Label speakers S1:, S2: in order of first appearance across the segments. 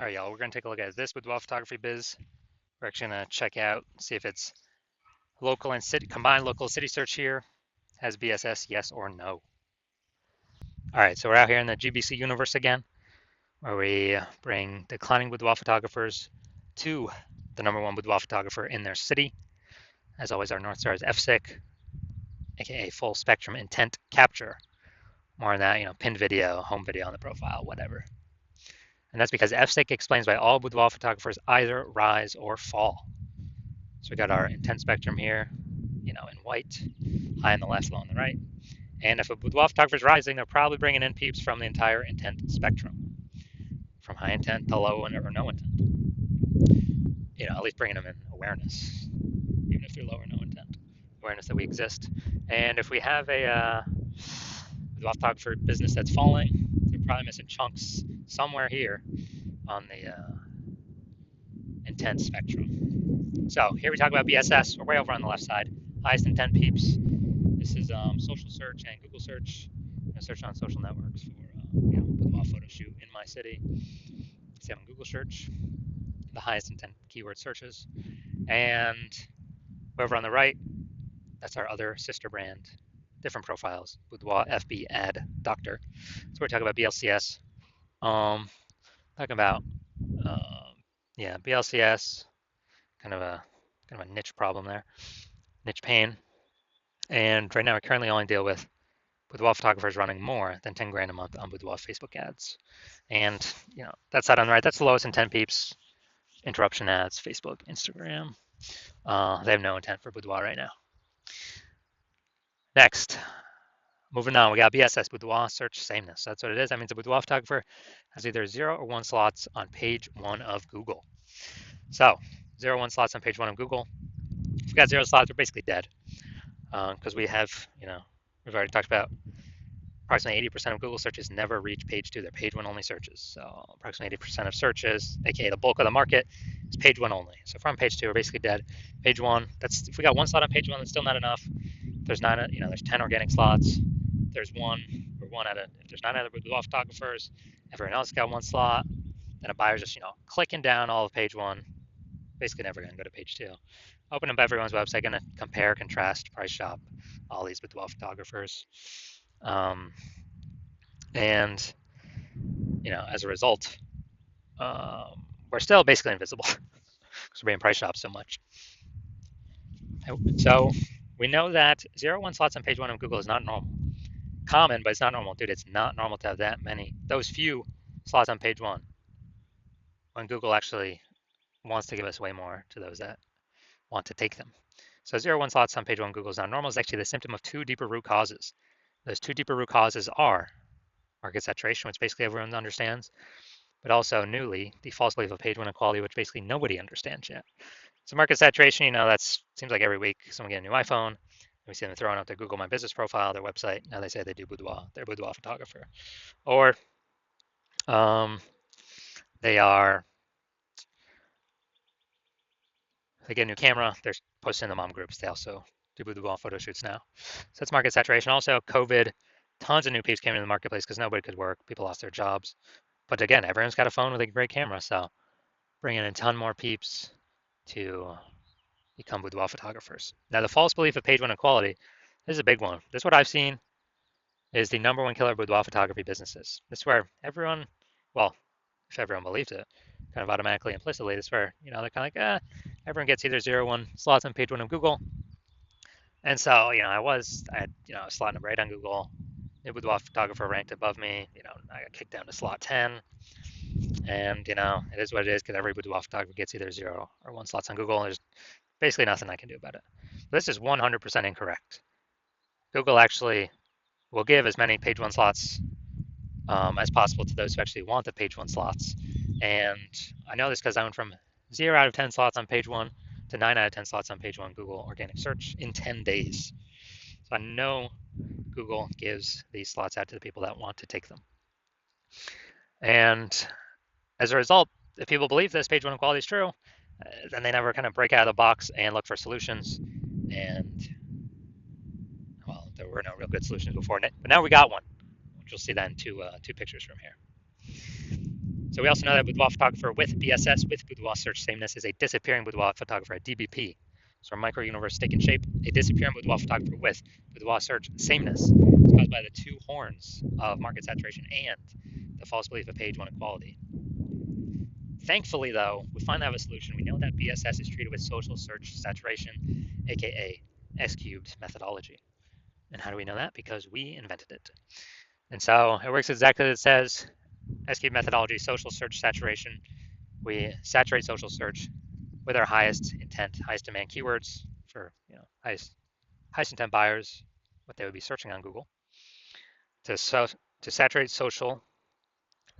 S1: All right, y'all, we're going to take a look at this Boudoir photography biz. We're actually going to check out, see if it's local and city, combined local city search here. Has BSS, yes or no? All right, so we're out here in the GBC universe again, where we bring declining boudoir photographers to the #1 boudoir photographer in their city. As always, our North Star is FSIC, aka full spectrum intent capture. More on that, pinned video, home video on the profile, whatever. And that's because FSIC explains why all boudoir photographers either rise or fall. So we got our intent spectrum here, in white, high on the left, low on the right. And if a boudoir photographer is rising, they're probably bringing in peeps from the entire intent spectrum, from high intent to low or no intent. At least bringing them in awareness, even if they're low or no intent, awareness that we exist. And if we have a boudoir photographer business that's falling, they're probably missing chunks somewhere here on the intent spectrum. So here we talk about BSS. We're way over on the left side. Highest intent peeps. This is social search and Google search. Search on social networks for boudoir photo shoot in my city. See on Google search, the highest intent keyword searches. And over on the right, that's our other sister brand, different profiles, Boudoir FB Ad Doctor. So we're talking about BLCS. Talking about BLCS, kind of a niche problem there, niche pain. And right now we currently only deal with boudoir photographers running more than 10 grand a month on boudoir Facebook ads. And, that side on the right, that's the lowest intent peeps, interruption ads, Facebook, Instagram. They have no intent for boudoir right now. Next, moving on, we got BSS, boudoir search sameness. That's what it is. That means a boudoir photographer has either 0 or 1 slots on page 1 of Google. So 0 or 1 slots on page 1 of Google. If we got 0 slots, we're basically dead. Because we have, we've already talked about approximately 80% of Google searches never reach page 2. They're page 1 only searches. So approximately 80% of searches, aka the bulk of the market, is page 1 only. So if we're on page 2, we're basically dead. Page 1, that's if we got 1 slot on page 1, that's still not enough. There's 9, there's 10 organic slots. There's 1 or 1 out of, if there's 9 other boudoir photographers, everyone else got 1 slot, then a buyer's just, clicking down all of page 1, basically never gonna go to page 2. Open up everyone's website, gonna compare, contrast, price shop all these boudoir photographers. And as a result, we're still basically invisible because we're being price shopped so much. So we know that 0 1 slots on page 1 of Google is not normal. Common, but it's not normal. Dude, it's not normal to have those few slots on page 1 when Google actually wants to give us way more to those that want to take them. So 0 1 slots on page 1 Google is not normal is actually the symptom of 2 deeper root causes. Those 2 deeper root causes are market saturation, which basically everyone understands, but also newly, the false belief of page 1 equality, which basically nobody understands yet. So market saturation, that seems like every week someone get a new iPhone, we see them throwing out their Google My Business profile, their website. Now they say they do boudoir, they're a boudoir photographer. Or they get a new camera, they're posting in the mom groups, they also do boudoir photo shoots now. So that's market saturation. Also, COVID, tons of new peeps came into the marketplace because nobody could work, people lost their jobs. But again, everyone's got a phone with a great camera, so bringing in a ton more peeps to become boudoir photographers. Now, the false belief of page 1 equality, this is a big one. This is what I've seen is the #1 killer of boudoir photography businesses. This is where everyone, well, if everyone believes it, kind of automatically, implicitly, this is where, they're kind of like, everyone gets either 0 or 1 slots on page 1 of Google. And so, I had, a slot number 8 on Google. The boudoir photographer ranked above me. I got kicked down to slot 10. And, it is what it is because every boudoir photographer gets either 0 or 1 slots on Google. And there's basically nothing I can do about it. This is 100% incorrect. Google actually will give as many page 1 slots as possible to those who actually want the page 1 slots. And I know this because I went from 0 out of 10 slots on page 1 to 9 out of 10 slots on page 1 Google organic search in 10 days. So I know Google gives these slots out to the people that want to take them. And as a result, if people believe this page 1 equality is true, then they never kind of break out of the box and look for solutions. And, well, there were no real good solutions before. But now we got one, which you'll see that in two pictures from here. So we also know that boudoir photographer with BSS, with boudoir search sameness, is a disappearing boudoir photographer, a DBP. So micro universe taking shape, a disappearing boudoir photographer with boudoir search sameness is caused by the two horns of market saturation and the false belief of page one equality. Thankfully, though, we finally have a solution. We know that BSS is treated with social search saturation, aka S cubed methodology. And how do we know that? Because we invented it. And so it works exactly as it says. S cubed methodology, social search saturation. We saturate social search with our highest intent, highest demand keywords for highest intent buyers, what they would be searching on Google. To saturate social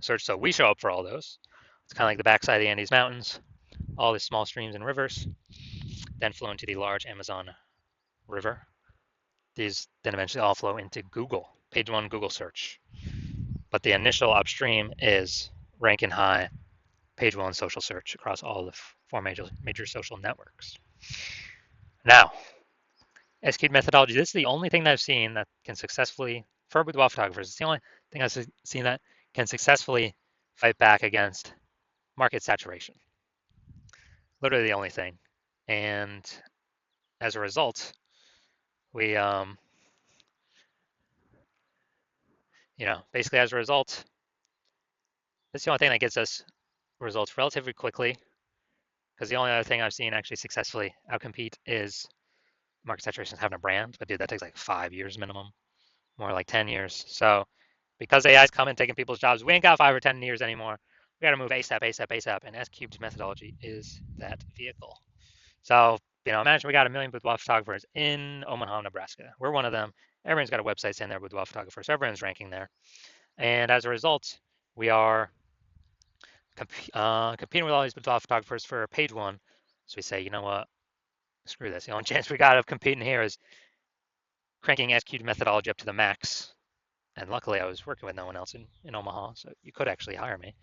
S1: search, so we show up for all those. It's kind of like the backside of the Andes Mountains, all the small streams and rivers, then flow into the large Amazon River. These then eventually all flow into Google, page one Google search. But the initial upstream is ranking high, page one social search across all the four major social networks. Now, S-cubed methodology, this is the only thing that I've seen that can successfully, for boudoir photographers, it's the only thing I've seen that can successfully fight back against market saturation. Literally the only thing. And as a result, we, basically as a result, that's the only thing that gets us results relatively quickly, because the only other thing I've seen actually successfully outcompete is market saturation having a brand, but dude, that takes like 5 years minimum, more like 10 years. So because AI is coming, taking people's jobs, we ain't got 5 or 10 years anymore. We got to move ASAP, ASAP, ASAP, and S-cubed methodology is that vehicle. So, imagine we got 1 million boudoir photographers in Omaha, Nebraska. We're one of them. Everyone's got a website saying they're boudoir photographers, so everyone's ranking there. And as a result, we are competing with all these boudoir photographers for page one. So we say, you know what? Screw this. The only chance we got of competing here is cranking S-cubed methodology up to the max. And luckily, I was working with no one else in Omaha, so you could actually hire me.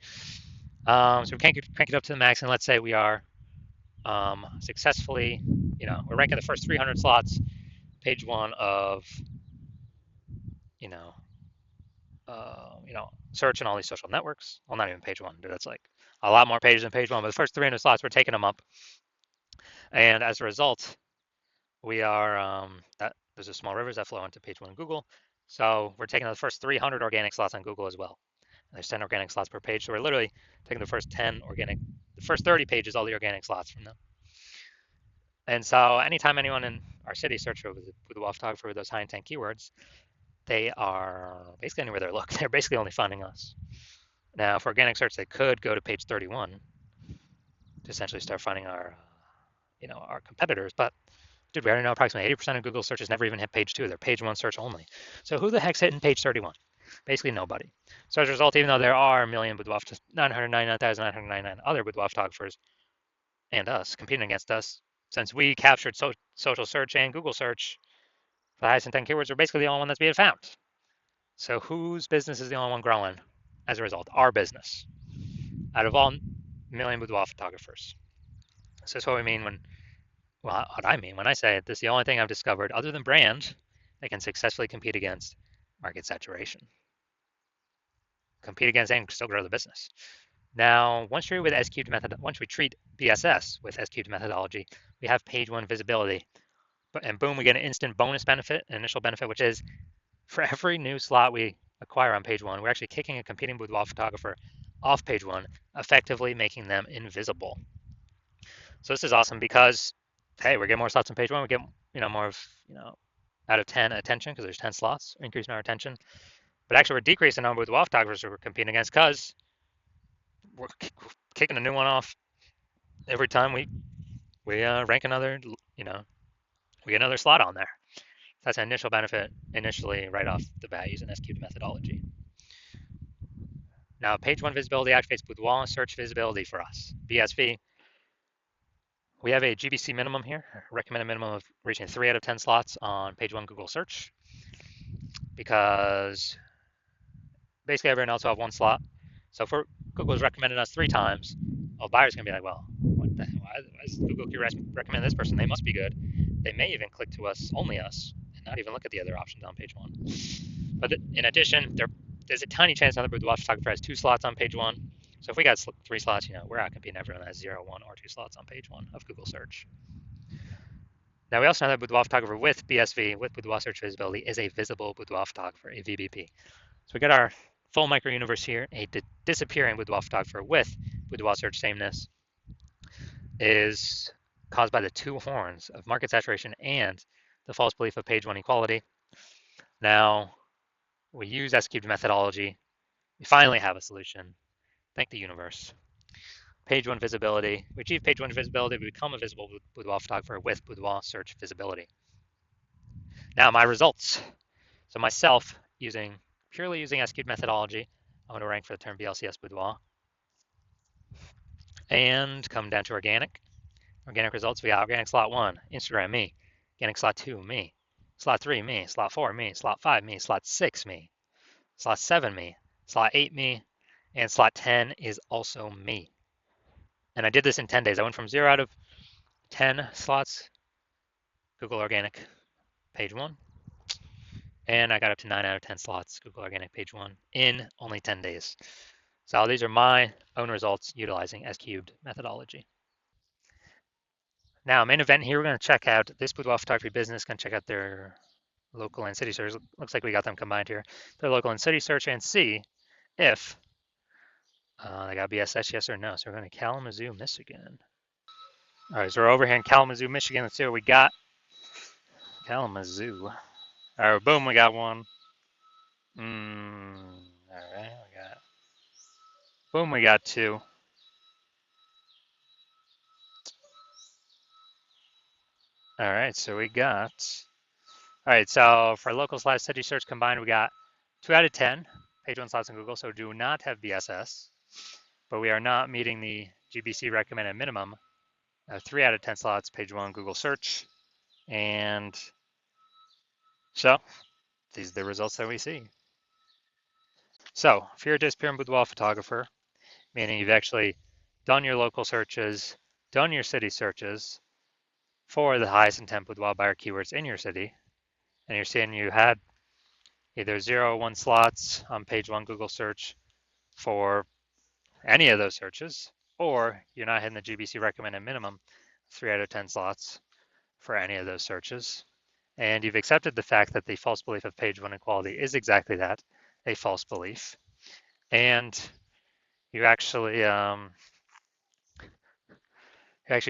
S1: So we crank it up to the max, and let's say we are successfully, we're ranking the first 300 slots, page one of, search in all these social networks. Well, not even page one, dude. That's like a lot more pages than page one, but the first 300 slots, we're taking them up. And as a result, we are, there's a small rivers that flow into page one Google. So we're taking the first 300 organic slots on Google as well. And there's 10 organic slots per page. So we're literally taking the first 30 pages, all the organic slots from them. And so anytime anyone in our city search for the boudoir photographer with those high intent keywords, they are basically anywhere they look. They're basically only finding us. Now, for organic search, they could go to page 31 to essentially start finding our competitors. But dude, we already know approximately 80% of Google searches never even hit page 2. They're page 1 search only. So who the heck's hitting page 31? Basically nobody. So as a result, even though there are a million boudoir, 999,999 other boudoir photographers and us competing against us, since we captured social search and Google search for the highest intent keywords, we're basically the only one that's being found. So whose business is the only one growing as a result? Our business. Out of all million boudoir photographers. So that's what we mean what I mean when I say this is the only thing I've discovered other than brand that can successfully compete against market saturation. Compete against and still grow the business. Now, once we treat BSS with S-cubed methodology, we have page one visibility. And boom, we get an instant bonus benefit, an initial benefit, which is for every new slot we acquire on page one, we're actually kicking a competing boudoir photographer off page one, effectively making them invisible. So this is awesome because, hey, we're getting more slots on page one. We get, more of, out of 10 attention because there's 10 slots, increasing our attention. But actually, we're decreasing the number of boudoir photographers we're competing against because we're kicking a new one off every time we rank another, we get another slot on there. That's an initial benefit initially right off the bat using S-cubed methodology. Now, page one visibility activates boudoir search visibility for us, BSV. We have a GBC minimum here, recommended minimum of reaching 3 out of 10 slots on page one Google search, because basically everyone else will have 1 slot. So if Google's recommended us 3 times, well, buyers can be like, well, what the hell? Why is Google recommend this person? They must be good. They may even click to us, only us, and not even look at the other options on page one. But in addition, there's a tiny chance another boudoir photographer has 2 slots on page one, So if we got 3 slots, we're out competing everyone that has 0, 1, or 2 slots on page 1 of Google search. Now we also know that Boudoir photographer with BSV, with Boudoir search visibility, is a visible Boudoir photographer, a VBP. So we got our full micro universe here. A disappearing Boudoir photographer with Boudoir search sameness is caused by the 2 horns of market saturation and the false belief of page 1 equality. Now we use S-cubed methodology. We finally have a solution. Thank the universe. Page 1 visibility. We achieve page 1 visibility. We become a visible Boudoir photographer with Boudoir search visibility. Now my results. So myself, purely using S-cubed methodology, I'm going to rank for the term BLCS Boudoir. And come down to organic. Organic results, we got organic slot 1, Instagram, me. Organic slot 2, me. Slot 3, me. Slot 4, me. Slot 5, me. Slot 6, me. Slot 7, me. Slot 8, me. And slot 10 is also me. And I did this in 10 days. I went from 0 out of 10 slots, Google Organic, page 1. And I got up to 9 out of 10 slots, Google Organic, page 1, in only 10 days. So these are my own results utilizing S-cubed methodology. Now, main event here, we're going to check out this Boudoir photography business, going to check out their local and city search. Looks like we got them combined here. Their local and city search, and see if they got BSS, yes or no. So we're going to Kalamazoo, Michigan. All right, so we're over here in Kalamazoo, Michigan. Let's see what we got. Kalamazoo. All right, boom, we got one. All right, we got 2. All right, so we got, all right, so for local/city search combined, we got 2 out of 10 page 1 slots in Google, so do not have BSS, but we are not meeting the GBC recommended minimum of 3 out of 10 slots page 1 Google search, and so these are the results that we see. So if you're a disappearing boudoir photographer, meaning you've actually done your local searches, done your city searches for the highest intent boudoir buyer keywords in your city, and you're seeing you had either 0 or 1 slots on page 1 Google search for any of those searches, or you're not hitting the GBC recommended minimum 3 out of 10 slots for any of those searches, and you've accepted the fact that the false belief of page 1 equality is exactly that, a false belief, and you actually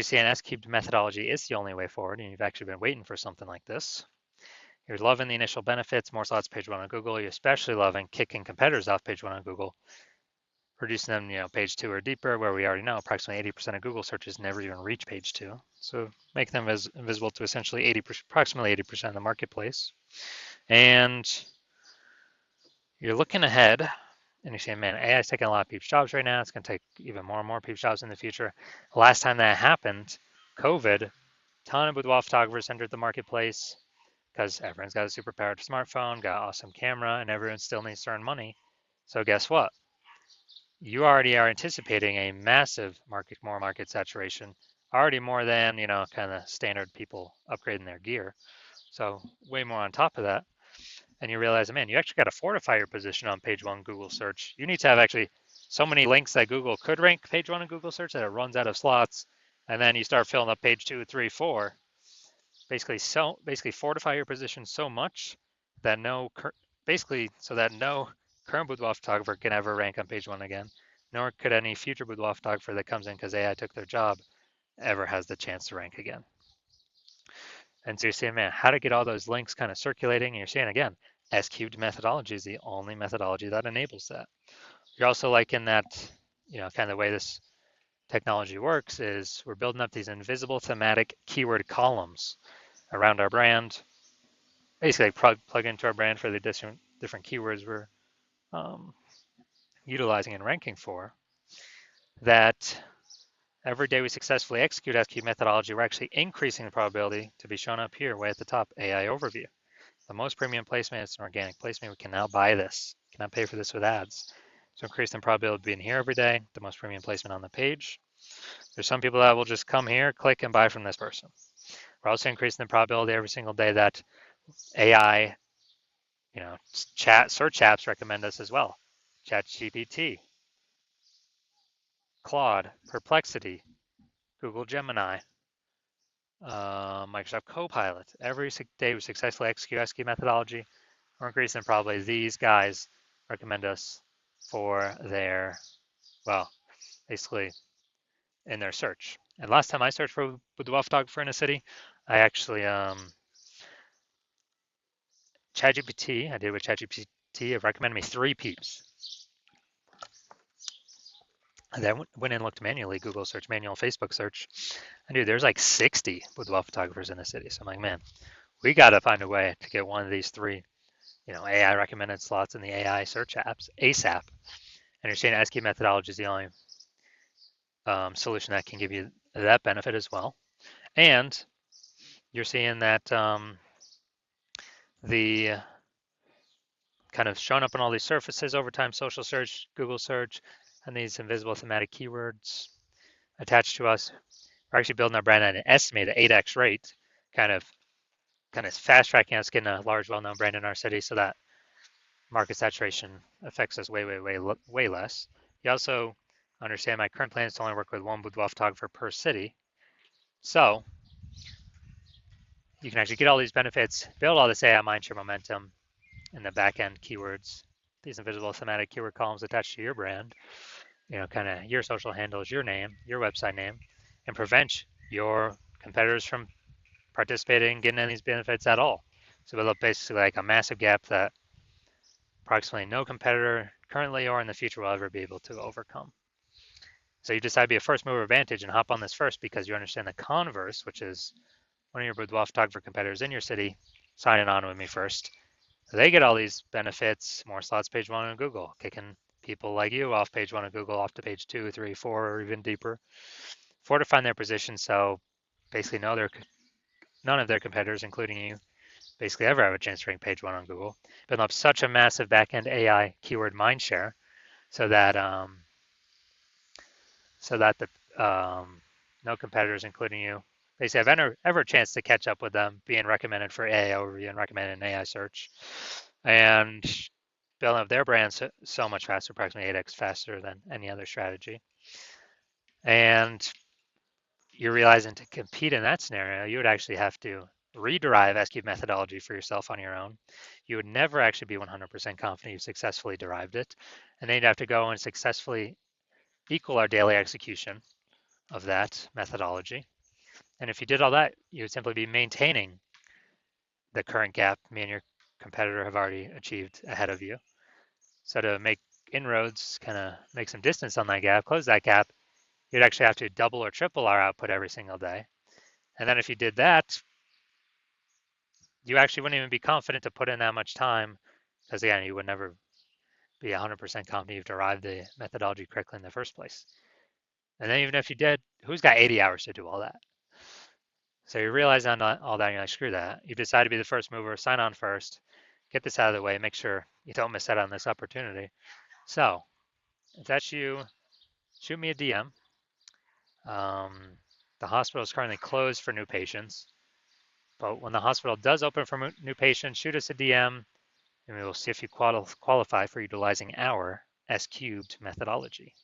S1: see an S-cubed methodology is the only way forward, and you've actually been waiting for something like this. You're loving the initial benefits, more slots page 1 on Google. You're especially loving kicking competitors off page 1 on Google, reducing them, page 2 or deeper, where we already know approximately 80% of Google searches never even reach page 2. So make them visible to essentially approximately 80% of the marketplace. And you're looking ahead and you're saying, man, AI is taking a lot of people's jobs right now. It's going to take even more and more people's jobs in the future. Last time that happened, COVID, a ton of boudoir photographers entered the marketplace because everyone's got a super powered smartphone, got awesome camera, and everyone still needs to earn money. So guess what? You already are anticipating a massive market saturation, already more than, kind of standard people upgrading their gear. So way more on top of that. And you realize, man, you actually got to fortify your position on page 1 Google search. You need to have actually so many links that Google could rank page 1 in Google search that it runs out of slots. And then you start filling up page 2, 3, 4. Basically fortify your position so much that no current boudoir photographer can ever rank on page 1 again, nor could any future boudoir photographer that comes in because AI took their job ever has the chance to rank again. And so you're saying, man, how to get all those links kind of circulating, and you're saying, again, S-cubed methodology is the only methodology that enables that. You're also liking that, kind of the way this technology works is we're building up these invisible thematic keyword columns around our brand, basically plug into our brand for the different keywords we're utilizing and ranking for, that every day we successfully execute S-cubed methodology, we're actually increasing the probability to be shown up here way at the top, AI overview. The most premium placement is an organic placement. We can now buy this, cannot pay for this with ads. So increase the probability of being here every day, the most premium placement on the page. There's some people that will just come here, click, and buy from this person. We're also increasing the probability every single day that AI, search apps recommend us as well. ChatGPT, Claude, Perplexity, Google Gemini, Microsoft Copilot. Every day we successfully execute SQ methodology, or increase, and probably these guys recommend us for their, well, basically in their search. And last time I searched for boudoir photographer in a city, I actually ChatGPT, I did with ChatGPT, it recommended me 3 peeps. And then went in and looked manually, Google search, manual Facebook search, and dude, there's like 60 boudoir photographers in the city. So I'm like, man, we got to find a way to get one of these 3, AI recommended slots in the AI search apps ASAP. And you're saying SQ methodology is the only solution that can give you that benefit as well. And you're seeing that the kind of showing up on all these surfaces over time, social search, Google search, and these invisible thematic keywords attached to us. We're actually building our brand at an estimated 8x rate, kind of fast tracking us, getting a large, well-known brand in our city, so that market saturation affects us way less. You also understand my current plan is to only work with 1 boudoir photographer per city, so you can actually get all these benefits, build all this AI mindshare momentum in the back end keywords, these invisible thematic keyword columns attached to your brand, kind of your social handles, your name, your website name, and prevent your competitors from participating, getting any of these benefits at all. So build up basically like a massive gap that approximately no competitor currently or in the future will ever be able to overcome. So you decide to be a first mover advantage and hop on this first because you understand the converse, which is one of your boudoir photographer competitors in your city signing on with me first. They get all these benefits, more slots page 1 on Google, kicking people like you off page 1 of Google off to page 2, 3, 4, or even deeper, fortifying their position. So basically none of their competitors, including you, basically ever have a chance to rank page 1 on Google. Build up such a massive backend AI keyword mindshare so that the no competitors, including you, basically have ever a chance to catch up with them, being recommended for AI overview and recommended in AI search, and building up their brand so much faster, approximately 8x faster than any other strategy. And you're realizing to compete in that scenario, you would actually have to rederive SQ methodology for yourself on your own. You would never actually be 100% confident you successfully derived it. And then you'd have to go and successfully equal our daily execution of that methodology. And if you did all that, you would simply be maintaining the current gap me and your competitor have already achieved ahead of you. So to make inroads, kind of make some distance on that gap, close that gap, you'd actually have to double or triple our output every single day. And then if you did that, you actually wouldn't even be confident to put in that much time because, again, you would never be 100% confident you've derived the methodology correctly in the first place. And then even if you did, who's got 80 hours to do all that? So you realize on all that, and you're like, screw that. You decide to be the first mover, sign on first, get this out of the way, make sure you don't miss out on this opportunity. So if that's you, shoot me a DM. The hospital is currently closed for new patients, but when the hospital does open for new patients, shoot us a DM, and we will see if you qualify for utilizing our S cubed methodology.